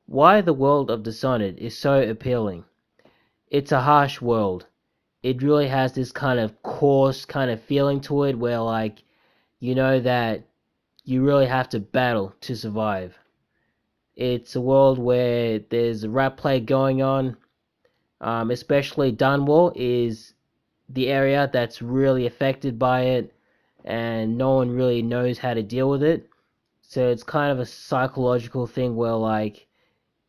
why the world of Dishonored is so appealing. It's a harsh world. It really has this kind of coarse kind of feeling to it where like you know that you really have to battle to survive. It's a world where there's a rat plague going on. Especially Dunwall is the area that's really affected by it, and no one really knows how to deal with it. So it's kind of a psychological thing where like,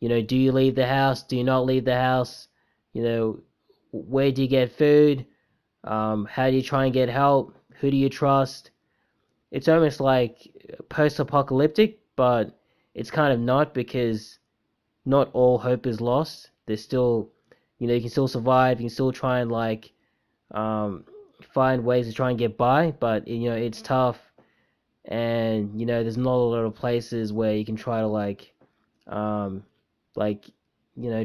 do you leave the house? Do you not leave the house? You know, where do you get food? How do you try and get help? Who do you trust? It's almost like post-apocalyptic, but it's kind of not because not all hope is lost. There's still, you can still survive. You can still try and like um, find ways to try and get by, but it's tough, and there's not a lot of places where you can try to um, like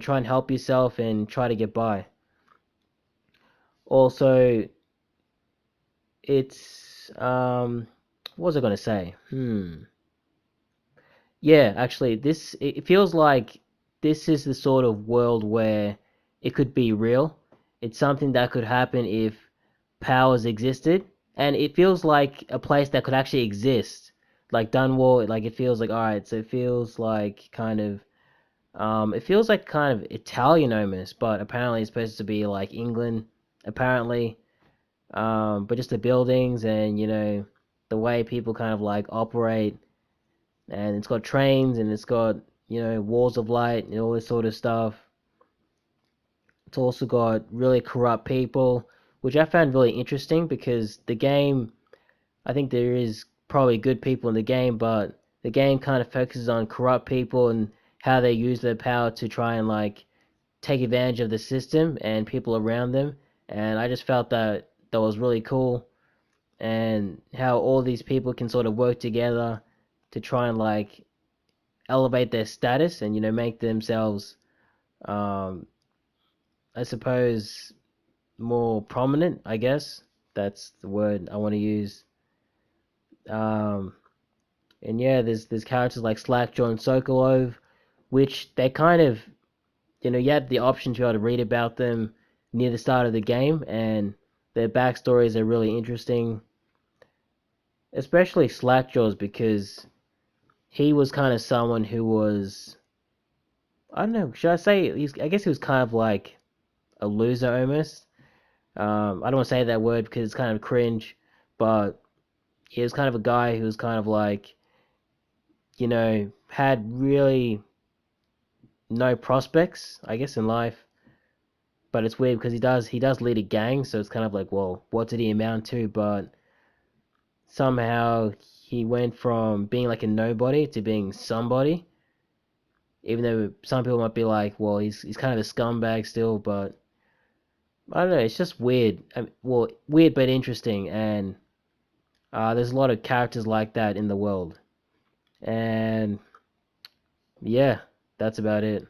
try and help yourself and try to get by. Also, it's what was I gonna say? Yeah, actually, this it feels like this is the sort of world where it could be real. It's something that could happen if powers existed, and it feels like a place that could actually exist. Like Dunwall, like it feels like alright, so it feels like it feels like kind of Italian almost, but apparently it's supposed to be like England, apparently. But just the buildings and the way people kind of like operate, and it's got trains and it's got walls of light and all this sort of stuff. It's also got really corrupt people, which I found really interesting because the game, I think there is probably good people in the game, but the game kind of focuses on corrupt people and how they use their power to try and like take advantage of the system and people around them. And I just felt that that was really cool, and how all these people can sort of work together to try and like elevate their status and make themselves, um, I suppose, more prominent. I guess that's the word I want to use. Um, and yeah, there's characters like Slackjaw and Sokolov, which they kind of you have the option to be able to read about them near the start of the game, and their backstories are really interesting, especially Slackjaw's because he was kind of someone who was, I don't know, should I say I guess he was kind of like a loser almost. I don't want to say that word because it's kind of cringe, but he was kind of a guy who was kind of like, had really no prospects, I guess, in life. But it's weird because he does lead a gang, so it's kind of like, well, what did he amount to? But somehow he went from being like a nobody to being somebody. Even though some people might be like, well, he's kind of a scumbag still, but I don't know. It's just weird. Well, weird but interesting, and there's a lot of characters like that in the world. And yeah, that's about it.